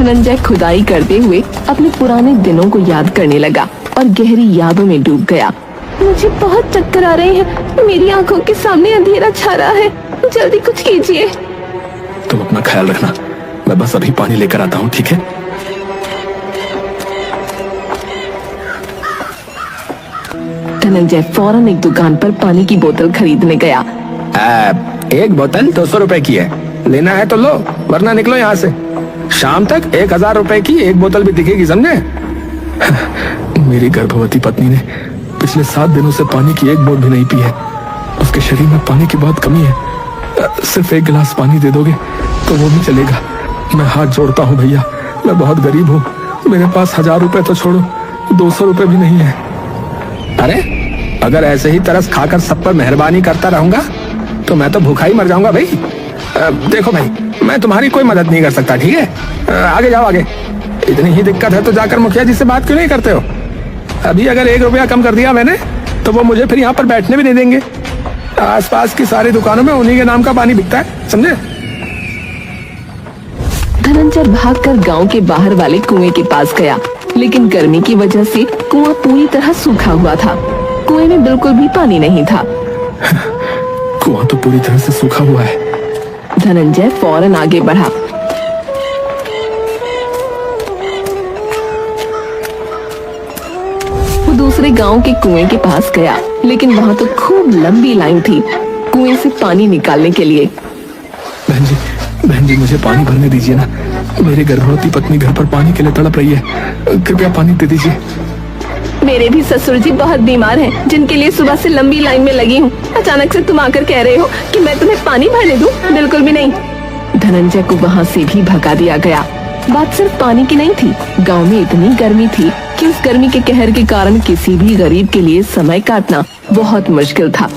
धनंजय खुदाई करते हुए अपने पुराने दिनों को याद करने लगा और गहरी यादों में डूब गया। मुझे बहुत चक्कर आ रहे हैं, मेरी आंखों के सामने अंधेरा छा रहा है, जल्दी कुछ कीजिए। तुम अपना ख्याल रखना, मैं बस अभी पानी लेकर आता हूँ, ठीक है? धनंजय फौरन एक दुकान पर पानी की बोतल खरीदने गया। एक बोतल 200 रुपए की है, लेना है तो लो, वरना निकलो यहाँ से। शाम तक 1000 रुपए की एक बोतल भी दिखेगी, समझे? मेरी गर्भवती पत्नी ने पिछले 7 दिनों से पानी की एक बूंद भी नहीं पी है। उसके शरीर में पानी की बहुत कमी है। सिर्फ 1 गिलास पानी दे दोगे तो वो भी चलेगा। मैं हाथ जोड़ता हूँ भैया, मैं बहुत गरीब हूँ, मेरे पास 1000 रुपए तो छोड़ो, 200 रुपए भी नहीं है। अरे अगर ऐसे ही तरस खाकर सब पर मेहरबानी करता रहूंगा तो मैं तो भूखा ही मर जाऊंगा भाई। देखो भाई, मैं तुम्हारी कोई मदद नहीं कर सकता, ठीक है? आगे जाओ आगे। इतनी ही दिक्कत है तो जाकर मुखिया जी से बात क्यों नहीं करते हो? अभी अगर 1 रुपया कम कर दिया मैंने तो वो मुझे फिर यहाँ पर बैठने भी नहीं देंगे। आसपास की सारी दुकानों में उन्हीं के नाम का पानी बिकता है, समझे? धनंजय भागकर गांव के बाहर वाले कुएं के पास गया, लेकिन गर्मी की वजह से कुआं पूरी तरह सूखा हुआ था। कुएं में बिल्कुल भी पानी नहीं था। कुआं तो पूरी तरह से सूखा हुआ है। धनंजय फौरन आगे बढ़ा। वो दूसरे गांव के कुएं के पास गया, लेकिन वहां तो खूब लंबी लाइन थी कुएं से पानी निकालने के लिए। बहन जी मुझे पानी भरने दीजिए ना, मेरी गर्भवती पत्नी घर पर पानी के लिए तड़प रही है, कृपया पानी दे दीजिए। मेरे भी ससुर जी बहुत बीमार हैं, जिनके लिए सुबह से लंबी लाइन में लगी हूँ। अचानक से तुम आकर कह रहे हो कि मैं तुम्हें पानी भरने दूं? बिल्कुल भी नहीं। धनंजय को वहाँ से भी भगा दिया गया। बात सिर्फ पानी की नहीं थी, गांव में इतनी गर्मी थी कि उस गर्मी के कहर के कारण किसी भी गरीब के लिए समय काटना बहुत मुश्किल था।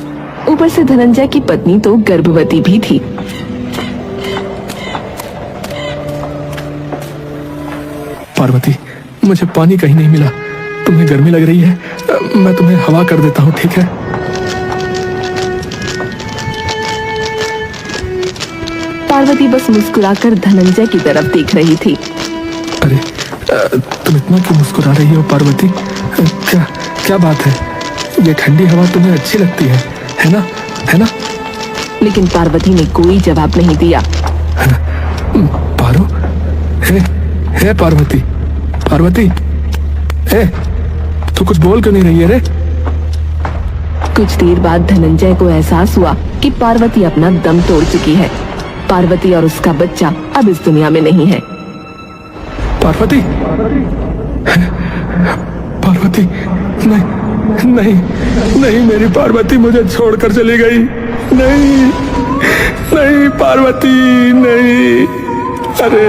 ऊपर से धनंजय की पत्नी तो गर्भवती भी थी। पार्वती, मुझे पानी कहीं नहीं मिला। तुम्हें गर्मी लग रही है, मैं तुम्हें हवा कर देता हूँ, ठीक है? पार्वती बस मुस्कुराकर धनंजय की तरफ देख रही थी। अरे तुम इतना क्यों मुस्कुरा रही हो पार्वती? क्या क्या बात है? ये ठंडी हवा तुम्हें अच्छी लगती है ना? है ना? लेकिन पार्वती ने कोई जवाब नहीं दिया। पारो, हे पार्वती, पार्वती, तू कुछ बोल क्यों नहीं रही है रे? कुछ देर बाद धनंजय को एहसास हुआ कि पार्वती अपना दम तोड़ चुकी है। पार्वती और उसका बच्चा अब इस दुनिया में नहीं है। पार्वती, पार्वती, नहीं नहीं नहीं, मेरी पार्वती मुझे छोड़कर चली गई। नहीं नहीं पार्वती, नहीं। अरे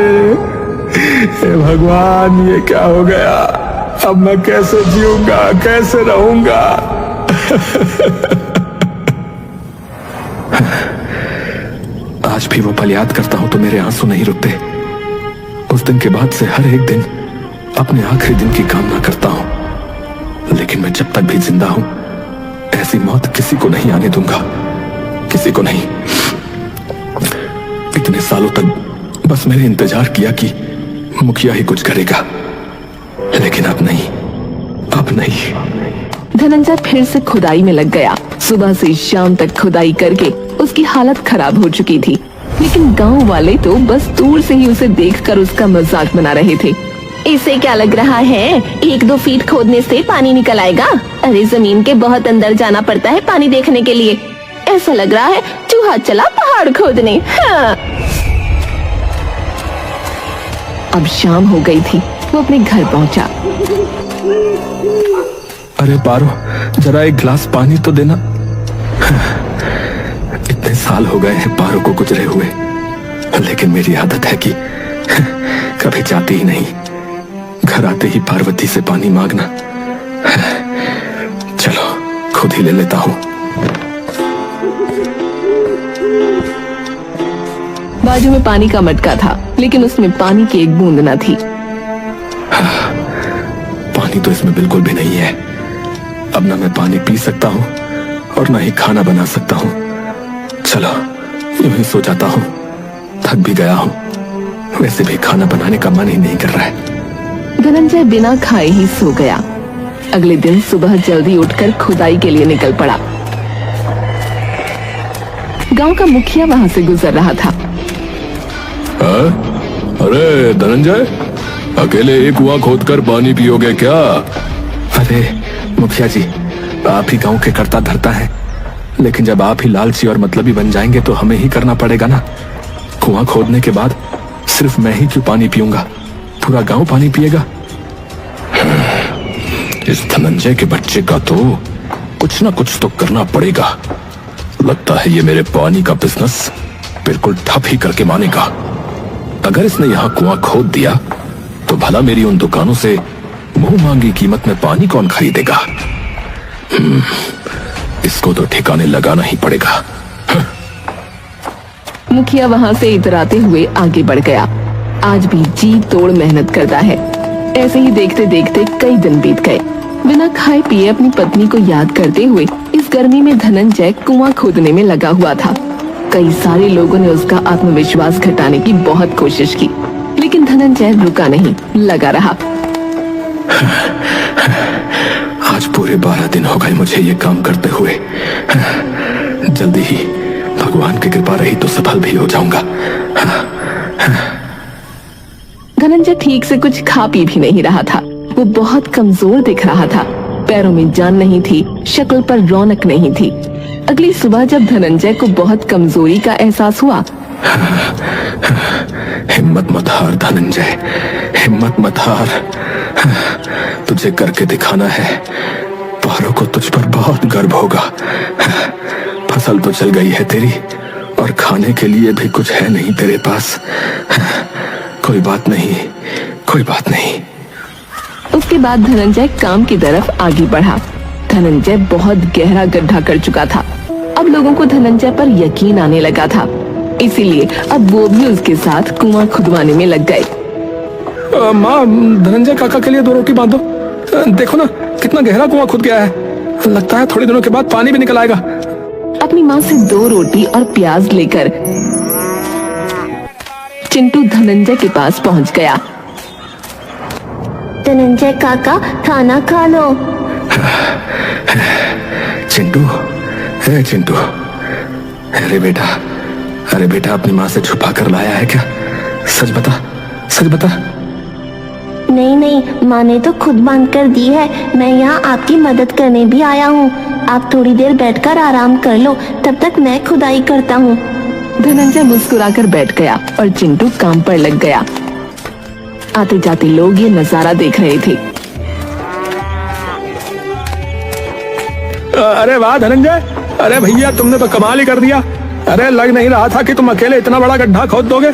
हे भगवान, ये क्या हो गया? अब मैं कैसे जीऊंगा, कैसे रहूंगा? आज भी वो पल याद करता हूं तो मेरे आंसू नहीं रुकते। उस दिन के बाद से हर एक दिन अपने आखिरी दिन की कामना करता हूं, लेकिन मैं जब तक भी जिंदा हूं ऐसी मौत किसी को नहीं आने दूंगा, किसी को नहीं। इतने सालों तक बस मैंने इंतजार किया कि मुखिया ही कुछ करेगा, लेकिन अब नहीं, अब नहीं। धनंजय फिर से खुदाई में लग गया। सुबह से शाम तक खुदाई करके उसकी हालत खराब हो चुकी थी, लेकिन गांव वाले तो बस दूर से ही उसे देखकर उसका मजाक बना रहे थे। इसे क्या लग रहा है, 1-2 फीट खोदने से पानी निकल आएगा? अरे जमीन के बहुत अंदर जाना पड़ता है पानी देखने के लिए। ऐसा लग रहा है चूहा चला पहाड़ खोदने। हाँ। अब शाम हो गई थी, वो अपने घर पहुंचा। अरे पारो, जरा एक गिलास पानी तो देना। इतने साल हो गए हैं पारो को गुजरे हुए, लेकिन मेरी आदत है कि कभी जाती ही नहीं, घर आते ही पार्वती से पानी मांगना। चलो खुद ही ले लेता हूँ। बाजू में पानी का मटका था, लेकिन उसमें पानी की एक बूंद न थी। पानी तो इसमें बिल्कुल भी नहीं है। अब ना मैं पानी पी सकता हूँ और ना ही खाना बना सकता हूँ। चलो यूं ही सो जाता हूँ, थक भी गया हूँ। वैसे भी खाना बनाने का मन ही नहीं कर रहा है। धनंजय बिना खाए ही सो गया। अगले दिन सुबह जल्दी उठकर खुदाई के लिए निकल पड़ा। गांव का मुखिया वहां से गुजर रहा था। अरे धनंजय, अकेले एक कुआं खोदकर पानी पियोगे क्या? अरे मुखिया जी, आप ही गांव के कर्ता धर्ता हैं, लेकिन जब आप ही लालची और मतलबी बन जाएंगे तो हमें ही करना पड़ेगा ना। कुआं खोदने के बाद सिर्फ मैं ही क्यों पानी पीऊंगा, पूरा गांव पानी पिएगा। इस धनंजय के बच्चे का तो कुछ ना कुछ तो करना पड़ेगा। लगता है ये मेरे पानी का बिजनेस बिल्कुल ठप ही करके मानेगा। अगर इसने यहाँ कुआं खोद दिया तो भला मेरी उन दुकानों से मुंह मांगी कीमत में पानी कौन खरीदेगा। इसको तो ठिकाने लगाना ही पड़ेगा। मुखिया वहां से इतराते हुए आगे बढ़ गया। आज भी जी तोड़ मेहनत करता है। ऐसे ही देखते देखते कई दिन बीत गए। बिना खाए पिए अपनी पत्नी को याद करते हुए इस गर्मी में धनंजय कुआं खोदने में लगा हुआ था। कई सारे लोगों ने उसका आत्मविश्वास घटाने की बहुत कोशिश की, लेकिन धनंजय रुका नहीं, लगा रहा। आज पूरे 12 दिन हो गए मुझे ये काम करते हुए। जल्दी ही भगवान की कृपा रही तो सफल भी हो जाऊंगा। धनंजय ठीक से कुछ खा पी भी नहीं रहा था। वो बहुत कमजोर दिख रहा था। पैरों में जान नहीं थी, शक्ल पर रौनक नहीं थी। अगली सुबह जब धनंजय को बहुत कमजोरी का एहसास हुआ। हिम्मत मत हार धनंजय, हिम्मत मत हार। तुझे करके दिखाना है। पहाड़ों को तुझ पर बहुत गर्व होगा। फसल तो चल गई है तेरी, और खाने के लिए भी कुछ है नहीं तेरे पास। कोई बात नहीं, कोई बात नहीं। उसके बाद धनंजय काम की तरफ आगे बढ़ा। धनंजय बहुत गहरा गड्ढा कर चुका था। अब लोगों को धनंजय पर यकीन आने लगा था, इसीलिए अब वो भी उसके साथ कुआं खुदवाने में लग गए। माँ, धनंजय काका के लिए 2 रोटी बांधो। देखो ना कितना गहरा कुआं खुद गया है। लगता है थोड़े दिनों के बाद पानी भी निकल आएगा। अपनी माँ से 2 रोटी और प्याज लेकर चिंटू धनंजय के पास पहुंच गया। धनंजय काका, खाना खा लो। चिंटू, है चिंटू। अरे बेटा अपनी माँ से छुपा कर लाया है क्या? सच बता, सच बता। नहीं, माँ ने तो खुद बांध कर दी है। मैं यहाँ आपकी मदद करने भी आया हूँ। आप थोड़ी देर बैठकर आराम कर लो, तब तक मैं खुदाई करता हूँ। धनंजय मुस्कुराकर बैठ गया और चिंटू काम पर लग गया। आते जाते लोग ये नजारा देख रहे थे। अरे वाह धनंजय, अरे भैया तुमने तो कमाल ही कर दिया। अरे लग नहीं रहा था कि तुम अकेले इतना बड़ा गड्ढा खोद दोगे।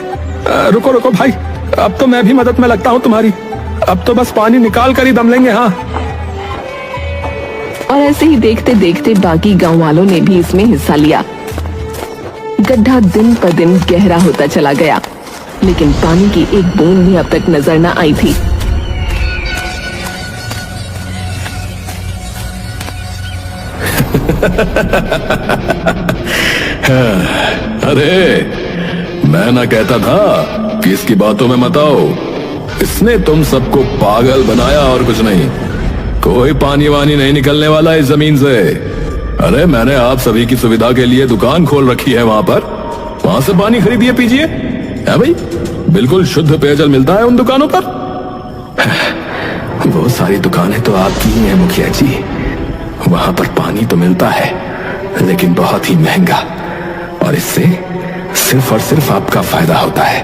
रुको भाई, अब तो मैं भी मदद में लगता हूँ तुम्हारी। अब तो बस पानी निकाल कर ही दम लेंगे। हाँ। और ऐसे ही देखते देखते बाकी गांव वालों ने भी इसमें हिस्सा लिया। गड्ढा दिन पर दिन गहरा होता चला गया, लेकिन पानी की एक बूंद भी अब तक नजर न आई थी। अरे मैं ना कहता था कि इसकी बातों में मत आओ। इसने तुम सबको पागल बनाया और कुछ नहीं। कोई पानी वानी नहीं निकलने वाला इस जमीन से। अरे मैंने आप सभी की सुविधा के लिए दुकान खोल रखी है वहां से पानी खरीदिए पीजिए। है भाई, बिल्कुल शुद्ध पेयजल मिलता है उन दुकानों पर। वो सारी दुकानें तो आपकी ही हैं मुखिया जी। वहां पर पानी तो मिलता है, लेकिन बहुत ही महंगा, और इससे सिर्फ और सिर्फ आपका फायदा होता है।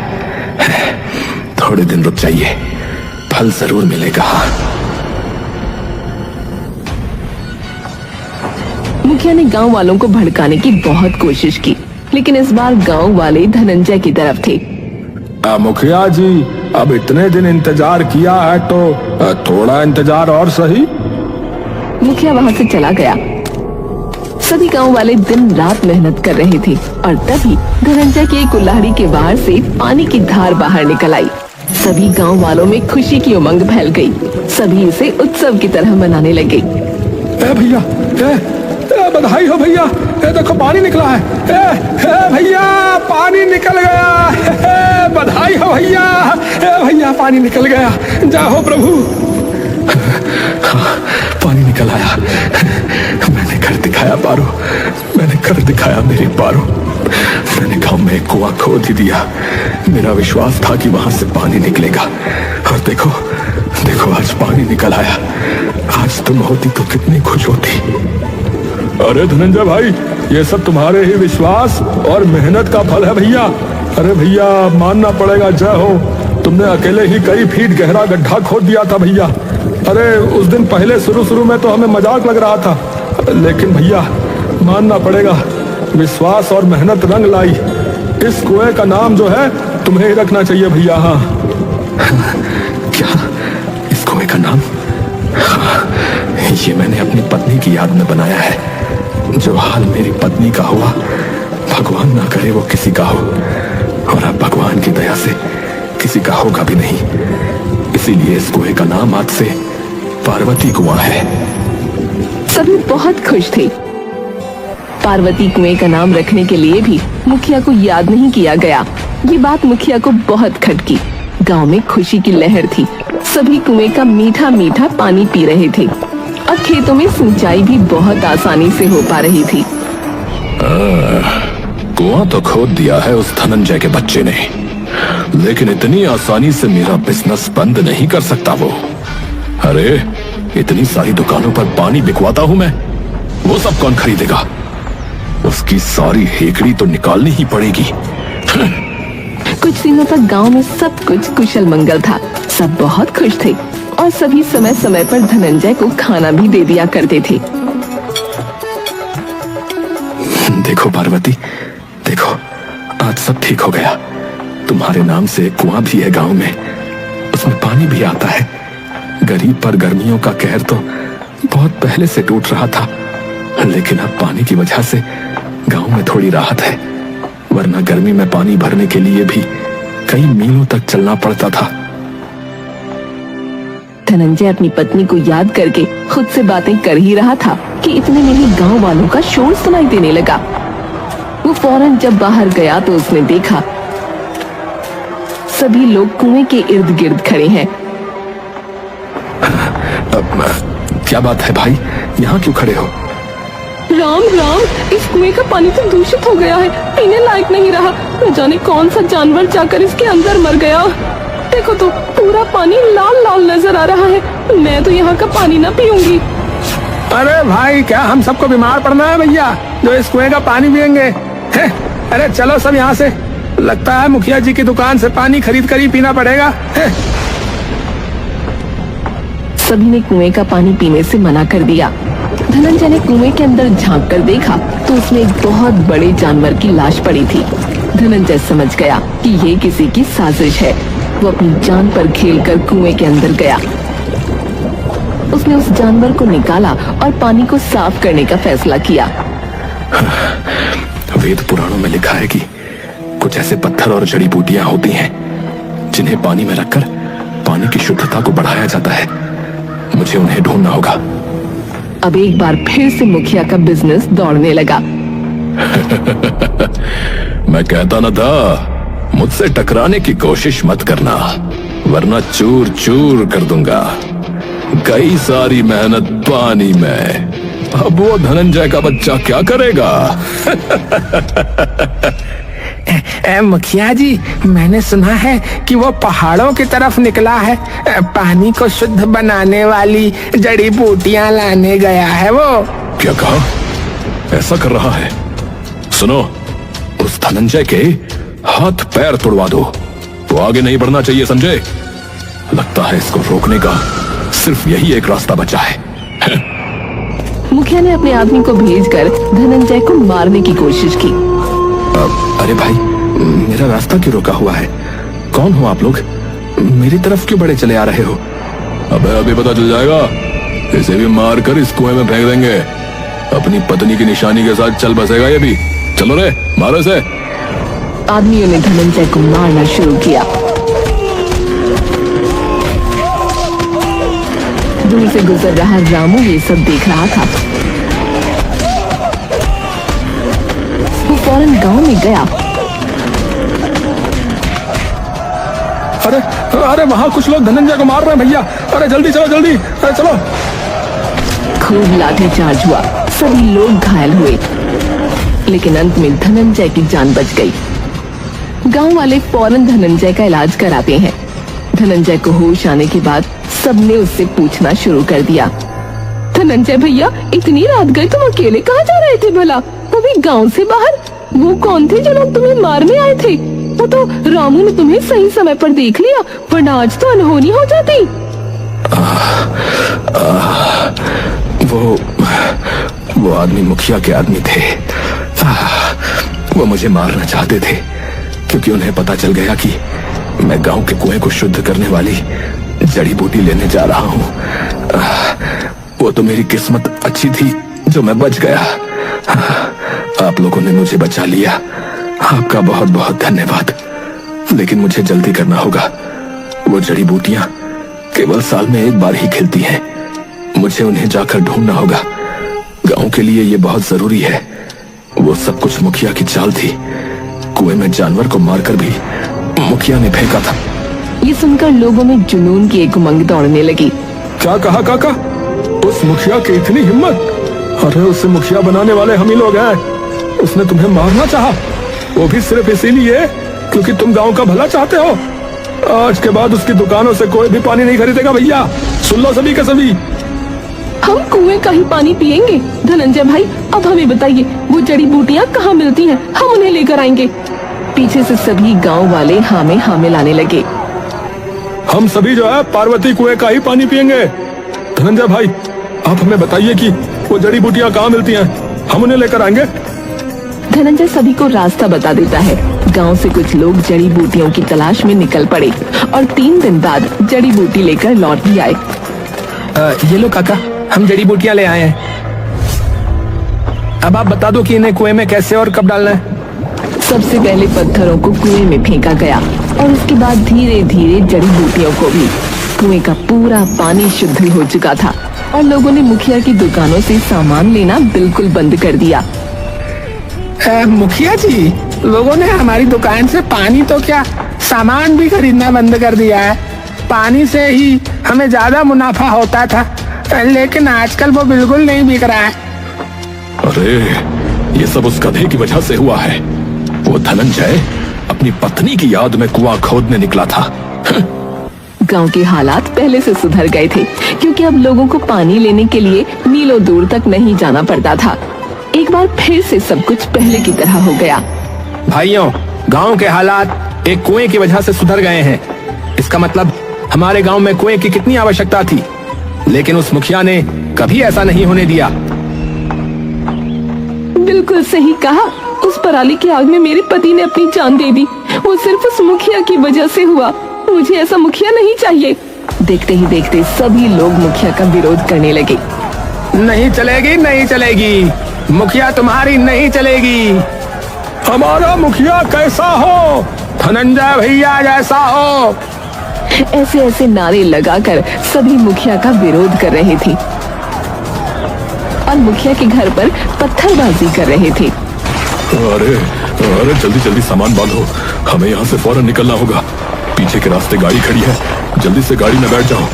थोड़े दिन रुक जाइए, फल जरूर मिलेगा। मुखिया ने गांव वालों को भड़काने की बहुत कोशिश की, लेकिन इस बार गांव वाले धनंजय की तरफ थे। मुखिया जी, अब इतने दिन इंतजार किया है तो थोड़ा इंतजार और सही। मुखिया वहां से चला गया। सभी गांव वाले दिन रात मेहनत कर रहे थे, और तभी धनंजय की एक कुल्हाड़ी के बाहर से पानी की धार बाहर निकल आई। सभी गांव वालों में खुशी की उमंग फैल गई। सभी इसे उत्सव की तरह मनाने लगे। भैया, बधाई हो भैया, देखो पानी निकला है। भैया पानी निकल गया। बधाई हो भैया। पानी निकल गया। जाओ प्रभु। हाँ, पानी निकल आया। मैंने कर दिखाया पारो, मैंने कर दिखाया मेरी पारो। मैंने गांव में एक कुआं खोद ही दिया। मेरा विश्वास था कि वहां से पानी निकलेगा, और देखो देखो आज पानी निकल आया। आज तुम होती तो कितनी खुश होती। अरे धनंजय भाई, ये सब तुम्हारे ही विश्वास और मेहनत का फल है भैया। अरे भैया, मानना पड़ेगा, जय हो। तुमने अकेले ही कई फीट गहरा गड्ढा खोद दिया था भैया। अरे उस दिन पहले शुरू में तो हमें मजाक लग रहा था, लेकिन भैया मानना पड़ेगा, विश्वास और मेहनत रंग लाई। इस कुएं का नाम जो है तुम्हें ही रखना चाहिए भैया। हाँ क्या इस कुएं का नाम? हाँ, ये मैंने अपनी पत्नी की याद में बनाया है। जो हाल मेरी पत्नी का हुआ, भगवान ना करे वो किसी का हो, और अब भगवान की दया से किसी का होगा भी नहीं। इसीलिए इस कुएं का नाम आज से पार्वती कुआं है। सभी बहुत खुश थे। पार्वती कुएं का नाम रखने के लिए भी मुखिया को याद नहीं किया गया। ये बात मुखिया को बहुत खटकी। गांव में खुशी की लहर थी। सभी कुएं का मीठा मीठा पानी पी रहे थे, और खेतों में सिंचाई भी बहुत आसानी से हो पा रही थी। कुआं तो खोद दिया है उस धनंजय के बच्चे ने, लेकिन इतनी आसानी से मेरा बिजनेस बंद नहीं कर सकता वो। अरे इतनी सारी दुकानों पर पानी बिकवाता हूं मैं, वो सब कौन खरीदेगा? उसकी सारी हेकड़ी तो निकालनी ही पड़ेगी। कुछ दिनों तक गांव में सब कुछ कुशल मंगल था। सब बहुत खुश थे, और सभी समय समय पर धनंजय को खाना भी दे दिया करते थे। देखो पार्वती, देखो आज सब ठीक हो गया। तुम्हारे नाम से एक कुआं भी है गांव में, उसमें पानी भी आता है। गरीब पर गर्मियों का कहर तो बहुत पहले से टूट रहा था, लेकिन अब पानी की वजह से गांव में थोड़ी राहत है, वरना गर्मी में पानी भरने के लिए भी कई मीलों तक चलना पड़ता था। धनंजय अपनी पत्नी को याद करके खुद से बातें कर ही रहा था कि इतने में ही गांव वालों का शोर सुनाई देने लगा। वो फौरन जब बाहर गया तो उसने देखा सभी लोग कुएं के इर्द गिर्द खड़े हैं। क्या बात है भाई, यहाँ क्यों खड़े हो? राम राम, इस कुएं का पानी तो दूषित हो गया है, पीने लायक नहीं रहा। न जाने कौन सा जानवर जाकर इसके अंदर मर गया। देखो तो पूरा पानी लाल लाल नजर आ रहा है। मैं तो यहाँ का पानी ना पीऊंगी। अरे भाई, क्या हम सबको बीमार पड़ना है भैया जो इस कुएं का पानी पियेंगे? अरे चलो सब यहाँ से। लगता है मुखिया जी की दुकान से पानी खरीद कर ही पीना पड़ेगा। सभी ने कुएं का पानी पीने से मना कर दिया। धनंजय ने कुएं के अंदर झांक कर देखा तो उसमें एक बहुत बड़े जानवर की लाश पड़ी थी। धनंजय समझ गया कि ये किसी की साजिश है। वो अपनी जान पर खेलकर कुएं के अंदर गया। उसने उस जानवर को निकाला और पानी को साफ करने का फैसला किया। वेद पुराणों में लिखा है कि कुछ ऐसे पत्थर और जड़ी बूटियां होती हैं जिन्हें पानी में रखकर पानी की शुद्धता को बढ़ाया जाता है। मुझे उन्हें ढूंढना होगा। अब एक बार फिर से मुखिया का बिजनेस दौड़ने लगा। मैं कहता न था, मुझसे टकराने की कोशिश मत करना, वरना चूर चूर कर दूंगा। कई सारी मेहनत पानी में, अब वो धनंजय का बच्चा क्या करेगा? मुखिया जी, मैंने सुना है कि वो पहाड़ों की तरफ निकला है। पानी को शुद्ध बनाने वाली जड़ी बूटियां लाने गया है वो। क्या कहा? ऐसा कर रहा है? सुनो, उस धनंजय के हाथ पैर तोड़वा दो। वो आगे नहीं बढ़ना चाहिए, समझे? लगता है इसको रोकने का सिर्फ यही एक रास्ता बचा है। मुखिया ने अपने आदमी को भेजकर धनंजय को मारने की कोशिश की। अरे भाई, मेरा रास्ता क्यों रोका हुआ है? कौन हो आप लोग? मेरी तरफ क्यों बड़े चले आ रहे हो? अबे अभी पता चल जाएगा। इसे भी मार कर इस कुएं में फेंक देंगे। अपनी पत्नी की निशानी के साथ चल बसेगा ये भी। चलो रे, मारो इसे। आदमियों ने धनंजय को मारना शुरू किया। दूर से गुजर रहा रामू ये सब देख रहा था। वो फौरन गांव में गया अरे अरे वहाँ कुछ लोग धनंजय को मार रहे हैं भैया। अरे जल्दी चलो जल्दी, अरे चलो। खूब लाठीचार्ज हुआ, सभी लोग घायल हुए, लेकिन अंत में धनंजय की जान बच गई। गांव वाले फौरन धनंजय का इलाज कराते हैं। धनंजय को होश आने के बाद सबने उससे पूछना शुरू कर दिया, धनंजय भैया इतनी रात गए तुम अकेले कहाँ जा रहे थे भला, वो भी गांव से बाहर? वो कौन थे जो लोग तुम्हें मारने आए थे? वो तो रामू ने तुम्हें सही समय पर देख लिया, वरना आज तो अनहोनी हो जाती। वो आदमी मुखिया के आदमी थे। वो मुझे मारना चाहते थे क्योंकि उन्हें पता चल गया कि मैं गांव के कुएं को शुद्ध करने वाली जड़ी बूटी लेने जा रहा हूं। वो तो मेरी किस्मत अच्छी थी जो मैं बच गया। आप लोगों ने मुझे बचा लिया, आपका बहुत बहुत धन्यवाद। लेकिन मुझे जल्दी करना होगा। वो जड़ी बूटियां केवल साल में एक बार ही खिलती हैं। मुझे उन्हें जाकर ढूंढना होगा। गांव के लिए ये बहुत जरूरी है। वो सब कुछ मुखिया की चाल थी। कुएं में जानवर को मारकर भी मुखिया ने फेंका था। ये सुनकर लोगों में जुनून की एक उमंग दौड़ने लगी। क्या कहा काका? उस मुखिया की इतनी हिम्मत? अरे उसे मुखिया बनाने वाले हम ही लोग हैं। उसने तुम्हें मारना चाहा, वो भी सिर्फ इसीलिए क्योंकि तुम गांव का भला चाहते हो। आज के बाद उसकी दुकानों से कोई भी पानी नहीं खरीदेगा भैया। सुन लो सभी के सभी। हम कुएं का ही पानी पिएंगे। धनंजय भाई अब हमें बताइए वो जड़ी बूटियां कहाँ मिलती हैं, हम उन्हें लेकर आएंगे। पीछे से सभी गांव वाले हाँ में लाने लगे। हम सभी जो है पार्वती कुएं का ही पानी पिएंगे। धनंजय भाई आप हमें बताइए कि वो जड़ी बूटियां कहाँ मिलती हैं, हम उन्हें लेकर आएंगे। धनंजय सभी को रास्ता बता देता है। गांव से कुछ लोग जड़ी बूटियों की तलाश में निकल पड़े और 3 दिन बाद जड़ी बूटी लेकर लौट भी आए। ये लो काका, हम जड़ी बूटियां ले आए हैं। अब आप बता दो कि इन्हें कुएं में कैसे और कब डालना है। सबसे पहले पत्थरों को कुएं में फेंका गया और उसके बाद धीरे धीरे जड़ी बूटियों को भी। कुएं का पूरा पानी शुद्ध हो चुका था और लोगों ने मुखिया की दुकानों से सामान लेना बिल्कुल बंद कर दिया। मुखिया जी, लोगों ने हमारी दुकान से पानी तो क्या सामान भी खरीदना बंद कर दिया है। पानी से ही हमें ज्यादा मुनाफा होता था, लेकिन आजकल वो बिल्कुल नहीं बिक रहा है। अरे ये सब उस गधे की वजह से हुआ है। वो धनंजय अपनी पत्नी की याद में कुआं खोदने निकला था। गांव के हालात पहले से सुधर गए थे क्योंकि अब लोगों को पानी लेने के लिए मीलों दूर तक नहीं जाना पड़ता था। एक बार फिर से सब कुछ पहले की तरह हो गया। भाइयों, गांव के हालात एक कुएं की वजह से सुधर गए हैं। इसका मतलब हमारे गांव में कुएं की कितनी आवश्यकता थी, लेकिन उस मुखिया ने कभी ऐसा नहीं होने दिया। बिल्कुल सही कहा। उस पराली की आग में मेरे पति ने अपनी जान दे दी। वो सिर्फ उस मुखिया की वजह से हुआ। मुझे ऐसा मुखिया नहीं चाहिए। देखते ही देखते सभी लोग मुखिया का विरोध करने लगे। नहीं चलेगी, नहीं चलेगी, मुखिया तुम्हारी नहीं चलेगी। हमारा मुखिया कैसा हो? धनंजय भैया जैसा हो। ऐसे ऐसे नारे लगाकर सभी मुखिया का विरोध कर रहे थे और मुखिया के घर पर पत्थरबाजी कर रहे थे। अरे अरे जल्दी जल्दी सामान बांधो, हमें यहाँ से फौरन निकलना होगा। पीछे के रास्ते गाड़ी खड़ी है, जल्दी से गाड़ी में बैठ जाओ,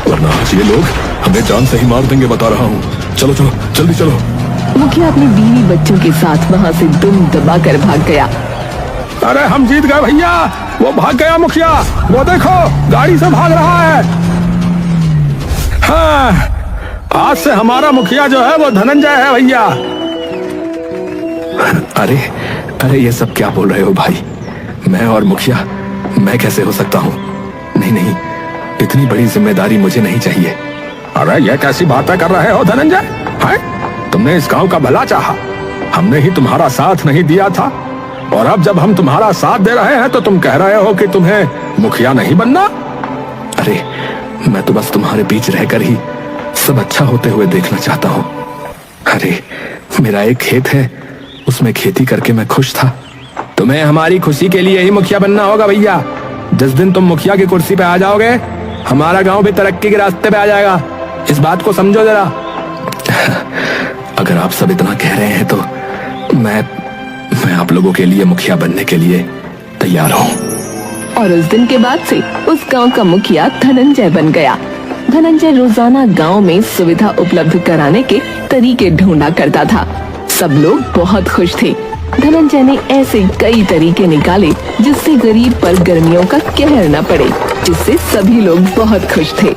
वरना आज ये लोग हमें जान से ही मार देंगे, बता रहा हूँ। चलो चलो जल्दी चलो। मुखिया अपनी बीवी बच्चों के साथ वहाँ से दुम दबा कर भाग गया। अरे हम जीत गए भैया, वो भाग गया मुखिया। वो देखो गाड़ी से भाग रहा है। हाँ, आज से हमारा मुखिया जो है वो धनंजय है भैया। अरे अरे ये सब क्या बोल रहे हो भाई? मैं और मुखिया, मैं कैसे हो सकता हूँ? नहीं नहीं, इतनी बड़ी जिम्मेदारी मुझे नहीं चाहिए। अरे ये कैसी बातें कर रहे हो धनंजय? तुमने इस गांव का भला चाहा, हमने ही तुम्हारा साथ नहीं दिया था, और अब जब हम तुम्हारा साथ दे रहे हैं तो तुम कह रहे हो कि तुम्हें मुखिया नहीं बनना। अरे मैं तो बस तुम्हारे बीच रहकर ही सब अच्छा होते हुए देखना चाहता हूँ। अरे मेरा एक खेत है, उसमें खेती करके मैं खुश था। तुम्हें हमारी खुशी के लिए ही मुखिया बनना होगा भैया। जिस दिन तुम मुखिया की कुर्सी पे आ जाओगे, हमारा गांव भी तरक्की के रास्ते पे आ जाएगा। इस बात को समझो जरा। अगर आप सब इतना कह रहे हैं तो मैं आप लोगों के लिए मुखिया बनने के लिए तैयार हूँ। और उस दिन के बाद से उस गांव का मुखिया धनंजय बन गया। धनंजय रोजाना गांव में सुविधा उपलब्ध कराने के तरीके ढूंढा करता था। सब लोग बहुत खुश थे। धनंजय ने ऐसे कई तरीके निकाले जिससे गरीब पर गर्मियों का कहर न पड़े, जिससे सभी लोग बहुत खुश थे।